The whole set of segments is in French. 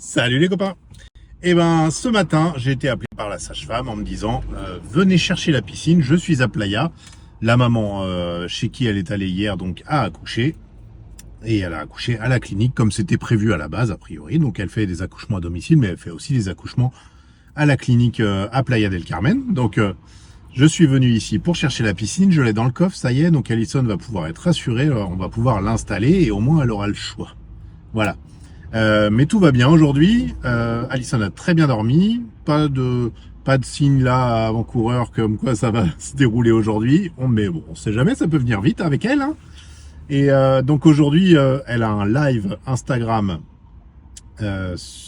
Salut les copains. Eh ben, ce matin, j'ai été appelé par la sage-femme en me disant venez chercher la piscine, je suis à Playa. La maman chez qui elle est allée hier donc a accouché et elle a accouché à la clinique comme c'était prévu à la base a priori. Donc elle fait des accouchements à domicile, mais elle fait aussi des accouchements à la clinique à Playa del Carmen. Donc je suis venu ici pour chercher la piscine, je l'ai dans le coffre, ça y est. Donc Alison va pouvoir être rassurée, on va pouvoir l'installer et au moins elle aura le choix. Voilà. Mais tout va bien aujourd'hui. Alison a très bien dormi. Pas de signe là avant-coureur comme quoi ça va se dérouler aujourd'hui. Mais bon, on sait jamais, ça peut venir vite avec elle. Hein. Et donc aujourd'hui, elle a un live Instagram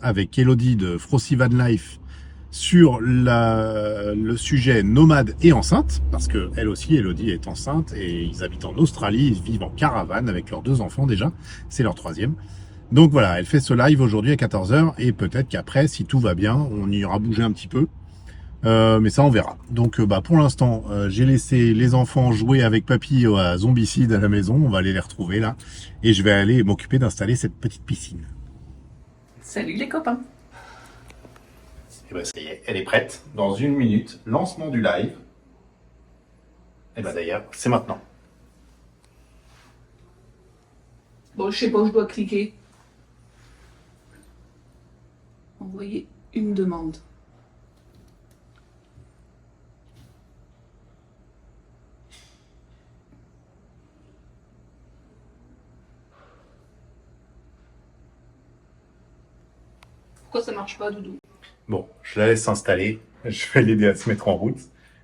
avec Elodie de Frosty Van Life sur le sujet nomade et enceinte, parce que elle aussi, Elodie, est enceinte et ils habitent en Australie, ils vivent en caravane avec leurs 2 enfants déjà, c'est leur 3e. Donc voilà, elle fait ce live aujourd'hui à 14h et peut-être qu'après, si tout va bien, on ira bouger un petit peu. Mais ça, on verra. Donc pour l'instant, j'ai laissé les enfants jouer avec papy à Zombicide à la maison. On va aller les retrouver là. Et je vais aller m'occuper d'installer cette petite piscine. Salut les copains. Et ben ça y est, elle est prête. Dans 1 minute, lancement du live. Et ben d'ailleurs, c'est maintenant. Bon, je sais pas où je dois cliquer. Envoyer une demande. Pourquoi ça marche pas, Doudou? Bon, je la laisse s'installer. Je vais l'aider à se mettre en route.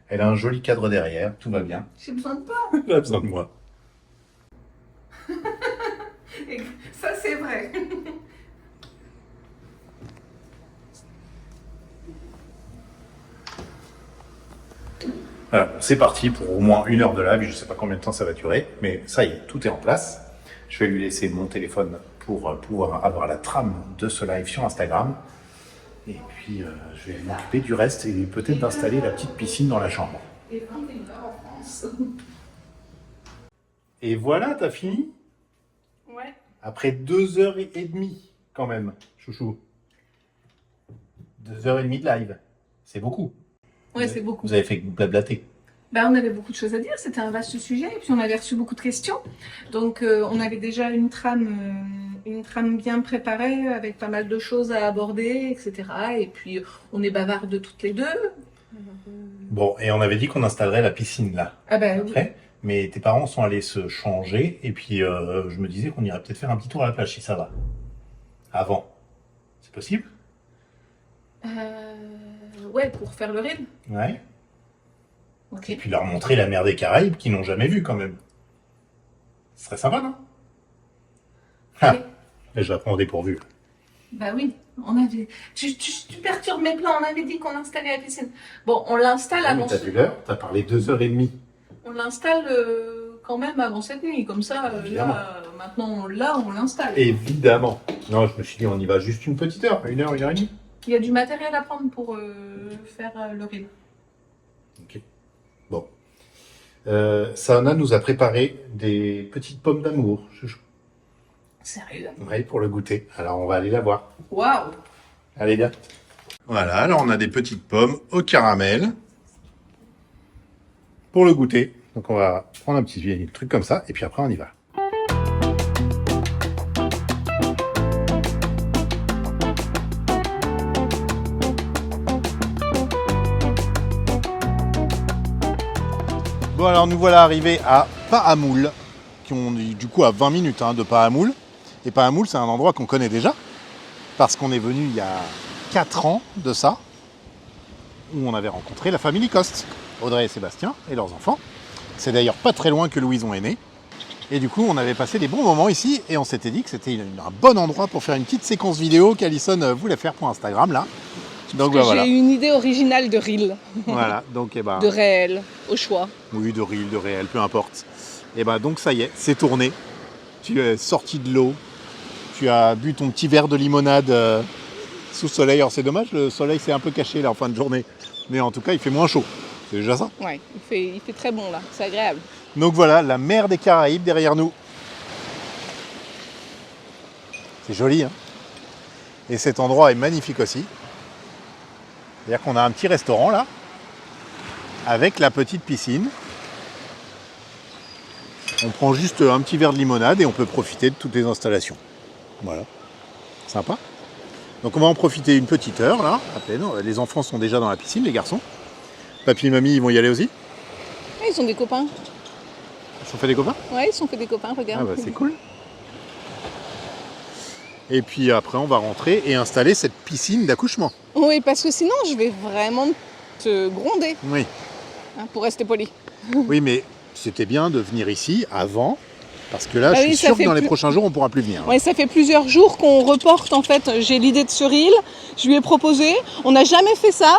Elle a un joli cadre derrière, tout va bien. J'ai besoin de toi. Elle a besoin de moi. Ça, c'est vrai. Voilà, c'est parti pour au moins 1 heure de live. Je ne sais pas combien de temps ça va durer, mais ça y est, tout est en place. Je vais lui laisser mon téléphone pour pouvoir avoir la trame de ce live sur Instagram. Et puis, je vais m'occuper du reste et peut-être d'installer la petite piscine dans la chambre. Et 21h en France. Et voilà, t'as fini? Ouais. Après 2h30 quand même, chouchou. 2h30 de live. C'est beaucoup. Ouais, c'est beaucoup. Vous avez fait blablater. On avait beaucoup de choses à dire, c'était un vaste sujet, et puis on avait reçu beaucoup de questions. Donc on avait déjà une trame bien préparée, avec pas mal de choses à aborder, etc. Et puis on est bavardes toutes les deux. Bon, et on avait dit qu'on installerait la piscine là. Ah ben Après, mais tes parents sont allés se changer, et puis je me disais qu'on irait peut-être faire un petit tour à la plage si ça va. Avant. C'est possible? ouais, pour faire le reel. Ouais. Ok. Et puis leur montrer la mer des Caraïbes qu'ils n'ont jamais vue quand même. Ce serait sympa, non? Ah, mais je la prends au dépourvu. Bah oui, on avait. Tu perturbes mes plans, on avait dit qu'on installait la piscine. Bon, on l'installe Ouais, mais avant. t'as vu l'heure? T'as parlé 2h30. On l'installe quand même avant cette nuit, comme ça, Évidemment. maintenant on l'installe. Évidemment. Non, je me suis dit, on y va juste une petite heure, 1 heure, 1h30. Il y a du matériel à prendre pour faire le reel. Ok. Bon. Saona nous a préparé des petites pommes d'amour, chouchou. Sérieux? Oui, pour le goûter. Alors, on va aller la voir. Waouh! Allez, viens. Voilà, alors on a des petites pommes au caramel pour le goûter. Donc, on va prendre un petit truc comme ça, et puis après, on y va. Bon, alors nous voilà arrivés à Pahamoul, qui ont du coup à 20 minutes de Pahamoul. Et Pahamoul, c'est un endroit qu'on connaît déjà, parce qu'on est venu il y a 4 ans de ça, où on avait rencontré la famille Coste, Audrey et Sébastien et leurs enfants. C'est d'ailleurs pas très loin que Louison est né. Et du coup, on avait passé des bons moments ici, et on s'était dit que c'était un bon endroit pour faire une petite séquence vidéo qu'Alison voulait faire pour Instagram, là. Donc voilà. J'ai eu une idée originale de reel, Voilà, donc de réel, au choix. Oui, de reel, de réel, peu importe. Et donc ça y est, c'est tourné. Tu es sorti de l'eau. Tu as bu ton petit verre de limonade sous soleil. Alors c'est dommage, le soleil s'est un peu caché là en fin de journée. Mais en tout cas, il fait moins chaud. C'est déjà ça. Ouais, il fait très bon là, c'est agréable. Donc voilà, la mer des Caraïbes derrière nous. C'est joli, hein? Et cet endroit est magnifique aussi. C'est-à-dire qu'on a un petit restaurant là, avec la petite piscine. On prend juste un petit verre de limonade et on peut profiter de toutes les installations. Voilà, sympa. Donc on va en profiter une petite heure là, à peine. Les enfants sont déjà dans la piscine, les garçons. Papy et mamie, ils vont y aller aussi? Ah, ils sont des copains. Ils se sont fait des copains? Ouais, ils sont fait des copains, regarde. Ah bah c'est cool. Et puis après on va rentrer et installer cette piscine d'accouchement. Oui, parce que sinon je vais vraiment te gronder, Oui. hein, pour rester poli. Oui, mais c'était bien de venir ici avant, parce que là, Bah je oui, suis ça sûr que fait dans les plus- prochains jours, on ne pourra plus venir. Ouais, ça fait plusieurs jours qu'on reporte en fait. J'ai l'idée de ce reel, je lui ai proposé. On n'a jamais fait ça,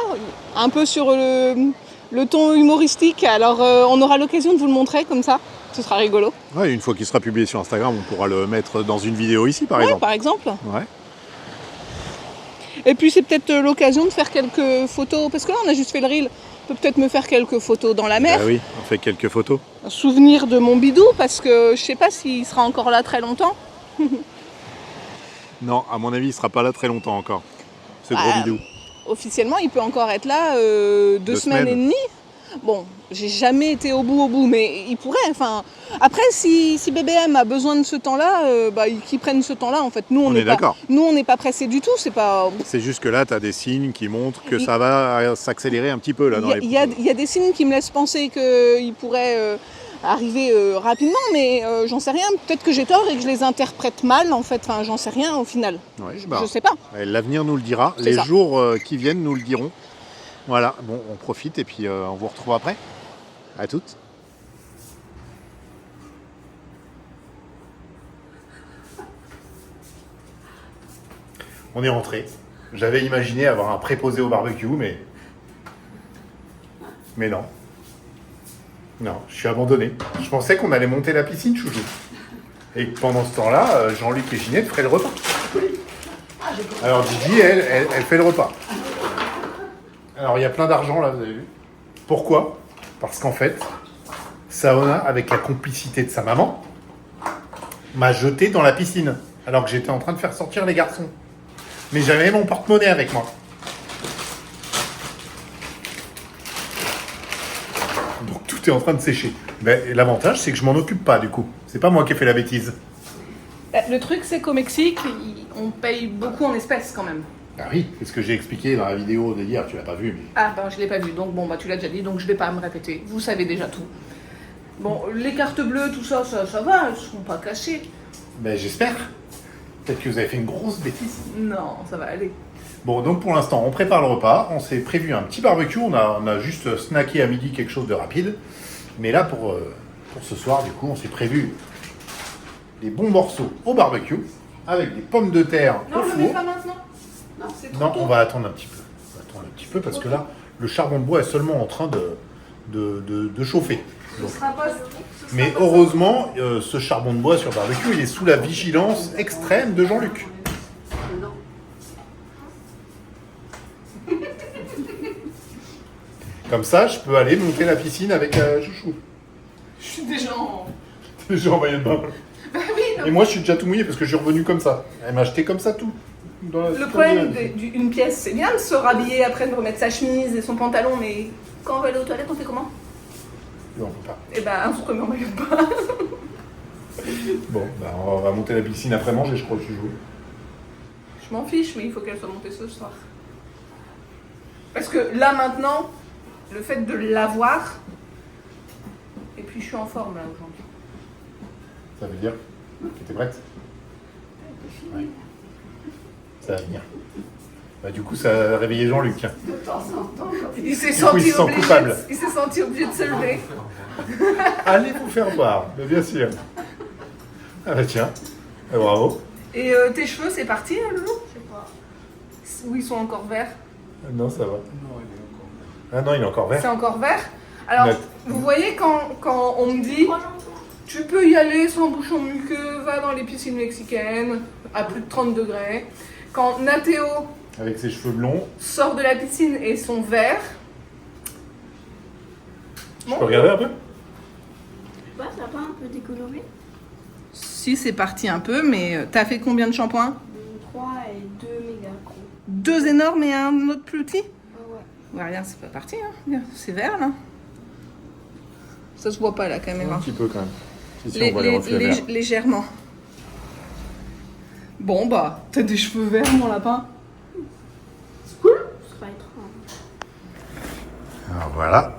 un peu sur le ton humoristique. Alors on aura l'occasion de vous le montrer comme ça. Ce sera rigolo. Ouais, une fois qu'il sera publié sur Instagram, on pourra le mettre dans une vidéo ici, par Ouais, exemple. par exemple. Ouais. Et puis c'est peut-être l'occasion de faire quelques photos. Parce que là on a juste fait le reel. On peut peut-être me faire quelques photos dans la mer. Bah oui, on fait quelques photos. Un souvenir de mon bidou parce que je sais pas s'il sera encore là très longtemps. Non, à mon avis, il ne sera pas là très longtemps encore, ce gros Ah, bidou. Officiellement, il peut encore être là 2 semaines et demie. Bon, j'ai jamais été au bout, mais il pourrait. Enfin, après, si BBM a besoin de ce temps-là, qu'il prenne ce temps-là. En fait, nous, On est d'accord. Nous, on n'est pas pressés du tout. C'est pas. C'est juste que là, tu as des signes qui montrent que ça va s'accélérer un petit peu là dans les Il y a des signes qui me laissent penser qu'il pourrait arriver rapidement, mais j'en sais rien. Peut-être que j'ai tort et que je les interprète mal. En fait, enfin, j'en sais rien au final. Ouais, Je sais pas. l'avenir nous le dira. C'est Les ça. jours qui viennent nous le diront. Voilà, bon, on profite et puis on vous retrouve après. À toutes. On est rentré. J'avais imaginé avoir un préposé au barbecue, mais non. Non, je suis abandonné. Je pensais qu'on allait monter la piscine, chouchou. Et que pendant ce temps-là, Jean-Luc et Ginette feraient le repas. Alors Gigi, elle fait le repas. Alors il y a plein d'argent là, vous avez vu. Pourquoi? Parce qu'en fait, Saona, avec la complicité de sa maman, m'a jeté dans la piscine. Alors que j'étais en train de faire sortir les garçons. Mais j'avais mon porte-monnaie avec moi. Donc tout est en train de sécher. Mais l'avantage, c'est que je m'en occupe pas du coup. C'est pas moi qui ai fait la bêtise. Le truc, c'est qu'au Mexique, on paye beaucoup en espèces quand même. Ah oui, c'est ce que j'ai expliqué dans la vidéo d'hier, tu l'as pas vu. Mais... Ah, ben je l'ai pas vu, donc bon, tu l'as déjà dit, donc je vais pas me répéter. Vous savez déjà tout. Bon, les cartes bleues, tout ça, ça va, elles seront pas cachées. Ben j'espère. Peut-être que vous avez fait une grosse bêtise. Non, ça va aller. Bon, donc pour l'instant, on prépare le repas. On s'est prévu un petit barbecue. On a juste snacké à midi quelque chose de rapide. Mais là, pour ce soir, du coup, on s'est prévu des bons morceaux au barbecue avec des pommes de terre Non, au je le mets four. pas maintenant. Non, c'est trop Non, tôt. on va attendre un petit peu. On va attendre un petit peu parce que là, le charbon de bois est seulement en train de chauffer. Ce sera pas... Mais heureusement, ce charbon de bois sur barbecue, il est sous la vigilance extrême de Jean-Luc. Comme ça, je peux aller monter la piscine avec Chouchou. Je suis déjà en... Déjà en maillot de bain. Bah oui, non. Et moi, je suis déjà tout mouillé parce que je suis revenu comme ça. Elle m'a acheté comme ça tout. Le problème d'une pièce, c'est bien de se rhabiller après, de remettre sa chemise et son pantalon, mais quand on va aller aux toilettes, on fait comment? Non, on peut pas. Eh ben, on se remet en maillot de bain. Bon, bah, on va monter la piscine après manger, je crois que tu joues. Je m'en fiche, mais il faut qu'elle soit montée ce soir. Parce que là, maintenant, le fait de l'avoir, et puis je suis en forme là aujourd'hui. Ça veut dire que t'es prête? Ouais. Ça va venir. Bah, du coup, ça a réveillé Jean-Luc. Il s'est Du coup, il se sent coupable. Il s'est senti obligé de se lever. Allez vous faire voir, mais bien sûr. Ah bah tiens, bravo. Et tes cheveux, c'est parti, là, Loulou? Je sais pas. Ou ils sont encore verts? Non, ça va. Ah non, il est encore vert. C'est encore vert. Alors, Note. vous voyez, quand on me dit tu peux y aller sans bouchon muqueux, va dans les piscines mexicaines à plus de 30 degrés. Quand Nathéo Avec ses cheveux blonds. sort de la piscine et son vert. Je peux regarder un peu? Ouais, ça n'a pas un peu décoloré? Si, c'est parti un peu, mais t'as fait combien de shampoings? 3 et 2 mégas. 2 énormes et un autre plus petit? Ouais. Ouais, regarde, c'est pas parti, hein. Regarde, c'est vert là. Ça se voit pas à la caméra. Un petit peu quand même. Si, on voit les reflets verts. Légèrement. Bon bah, t'as des cheveux verts mon lapin. C'est cool. C'est pas étrange. Alors voilà.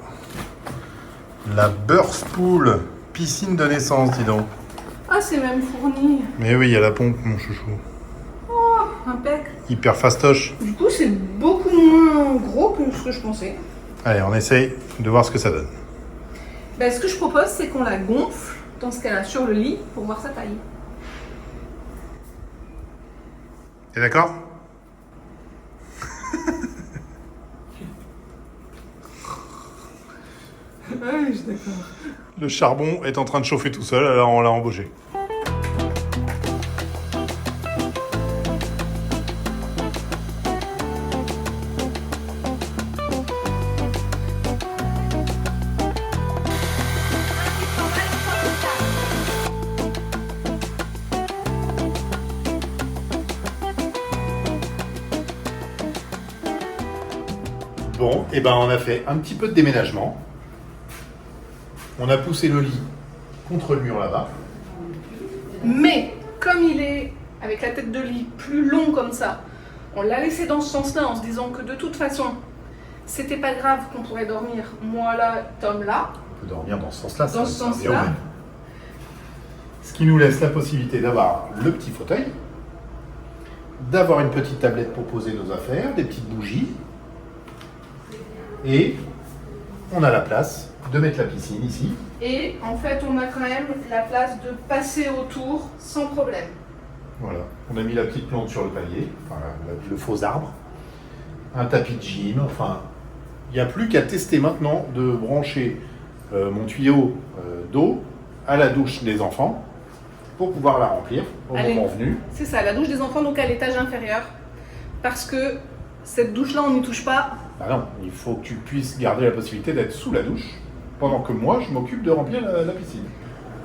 La Birth Pool, piscine de naissance, dis donc. Ah, c'est même fourni. Mais oui, il y a la pompe, mon chouchou. Oh, impec. Hyper fastoche. Du coup, c'est beaucoup moins gros que ce que je pensais. Allez, on essaye de voir ce que ça donne. Ben, ce que je propose, c'est qu'on la gonfle dans ce cas-là sur le lit pour voir sa taille. T'es d'accord? Ouais, je suis d'accord. Le charbon est en train de chauffer tout seul, alors on l'a embauché. Bon, et ben on a fait un petit peu de déménagement. On a poussé le lit contre le mur là-bas. Mais, comme il est avec la tête de lit plus long comme ça, on l'a laissé dans ce sens-là en se disant que de toute façon, c'était pas grave qu'on pourrait dormir, moi là, Tom là. On peut dormir dans ce sens-là. Dans ce sens-là. Ce qui nous laisse la possibilité d'avoir le petit fauteuil, d'avoir une petite tablette pour poser nos affaires, des petites bougies, et on a la place de mettre la piscine ici. Et en fait, on a quand même la place de passer autour sans problème. Voilà, on a mis la petite plante sur le palier, enfin le faux arbre, un tapis de gym, enfin, il n'y a plus qu'à tester maintenant de brancher mon tuyau d'eau à la douche des enfants pour pouvoir la remplir au Allez. moment venu. C'est ça, la douche des enfants, donc à l'étage inférieur. Parce que cette douche-là, on n'y touche pas. Ah non, il faut que tu puisses garder la possibilité d'être sous la douche pendant que moi je m'occupe de remplir la piscine.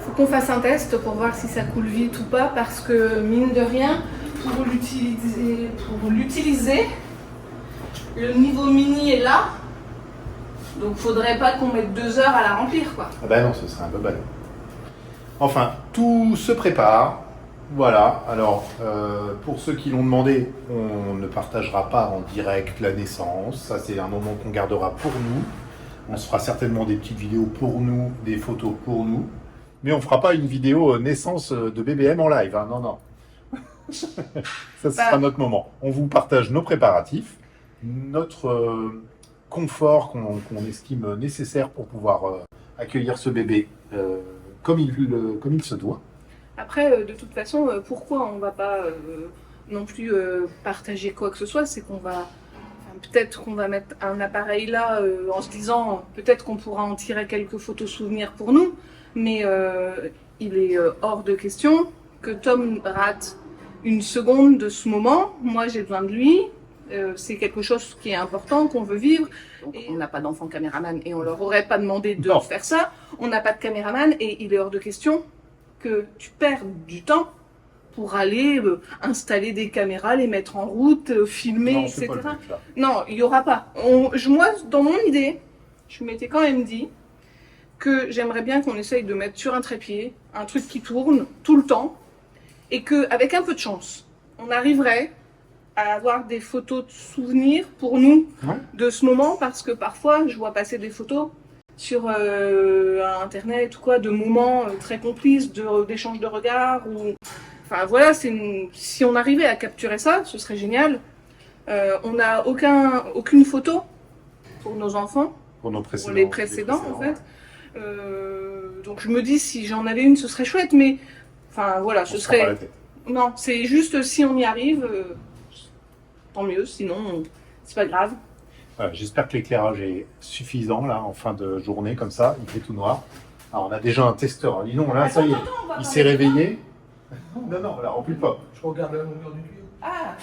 Faut qu'on fasse un test pour voir si ça coule vite ou pas, parce que mine de rien, pour l'utiliser, le niveau mini est là, donc faudrait pas qu'on mette 2 heures à la remplir, quoi. Ah bah non, ce serait un peu ballot. Enfin, tout se prépare. Voilà, alors pour ceux qui l'ont demandé, on ne partagera pas en direct la naissance. Ça, c'est un moment qu'on gardera pour nous. On se fera certainement des petites vidéos pour nous, des photos pour nous. Mais on ne fera pas une vidéo naissance de BBM en live. Hein. Non, non. Ça sera notre moment. On vous partage nos préparatifs, notre confort qu'on estime nécessaire pour pouvoir accueillir ce bébé comme il se doit. Après, de toute façon, pourquoi on va pas non plus partager quoi que ce soit, c'est qu'on va... Peut-être qu'on va mettre un appareil là en se disant peut-être qu'on pourra en tirer quelques photos souvenirs pour nous, mais il est hors de question que Tom rate une seconde de ce moment. Moi j'ai besoin de lui, c'est quelque chose qui est important, qu'on veut vivre. Et on n'a pas d'enfant caméraman et on leur aurait pas demandé de faire ça. On n'a pas de caméraman et il est hors de question que tu perds du temps pour aller installer des caméras, les mettre en route, filmer, Non, etc. c'est pas le but, là. Non, il n'y aura pas. Moi, dans mon idée, je m'étais quand même dit que j'aimerais bien qu'on essaye de mettre sur un trépied un truc qui tourne tout le temps et qu'avec un peu de chance, on arriverait à avoir des photos de souvenirs pour nous de ce moment, parce que parfois, je vois passer des photos sur Internet ou quoi, de moments très complices, d'échanges de regards ou... Enfin voilà, si on arrivait à capturer ça, ce serait génial. On n'a aucune photo pour nos enfants, pour les précédents en fait. Donc je me dis, si j'en avais une, ce serait chouette, mais enfin voilà, ce serait... Pas la tête. Non, c'est juste si on y arrive, tant mieux, sinon c'est pas grave. Voilà, j'espère que l'éclairage est suffisant là en fin de journée comme ça, il fait tout noir. Alors on a déjà un testeur, dis donc là, ça y est, il s'est réveillé. Non, non, là, remplis pas. Je regarde la longueur du tuyau. Ah,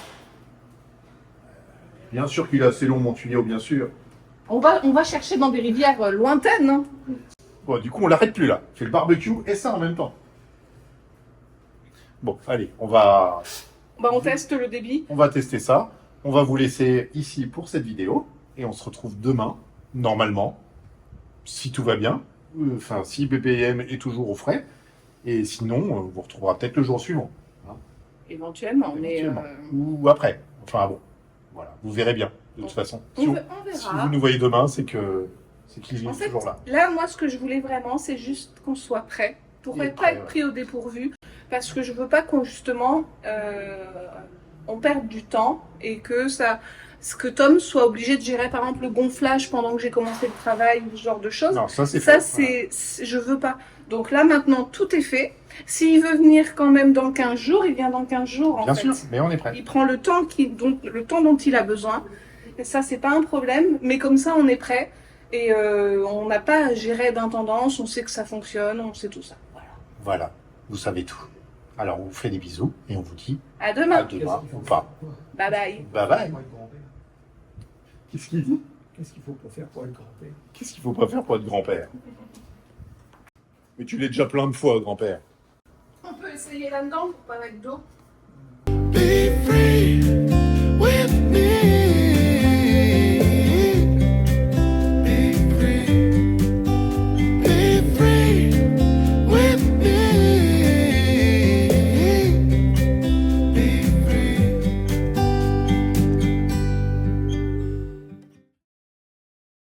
Bien sûr qu'il est assez long, mon tuyau, bien sûr. on va chercher dans des rivières lointaines. Hein. Bon, du coup, on l'arrête plus là. On fait le barbecue et ça en même temps. Bon, allez, on va Bah, on teste le débit. tester ça. on va vous laisser ici pour cette vidéo et on se retrouve demain, normalement, si tout va bien. Enfin, si BPM est toujours au frais. Et sinon, on vous retrouvera peut-être le jour suivant. Hein, Éventuellement, éventuellement. Ou après. Enfin bon, voilà, vous verrez bien, de toute façon. Si On vous verra. nous voyez demain, c'est qu'il En est fait, toujours là. là, moi, ce que je voulais vraiment, c'est juste qu'on soit prêt pour Il est pas prêt, être pris au dépourvu, parce que je veux pas qu'on justement on perde du temps et que Tom soit obligé de gérer par exemple le gonflage pendant que j'ai commencé le travail ou ce genre de choses. Non, ça c'est Ça, fait. je veux pas. Donc là, maintenant, tout est fait. S'il veut venir quand même dans 15 jours, il vient dans 15 jours, en Bien fait. sûr, mais on est prêt. Il prend le temps dont il a besoin. Et ça, c'est pas un problème. Mais comme ça, on est prêt. Et on n'a pas à gérer d'intendance. On sait que ça fonctionne. On sait tout ça. Voilà. Voilà, vous savez tout. Alors, on vous fait des bisous et on vous dit À demain. à demain ou pas. Bye bye. Bye bye. Pour être grand-père. Qu'est-ce qu'il dit? Qu'est-ce qu'il faut pas faire pour être grand-père? Qu'est-ce qu'il faut pas faire pour être grand-père? Mais tu l'es déjà plein de fois, grand-père. On peut essayer là-dedans pour pas mettre d'eau.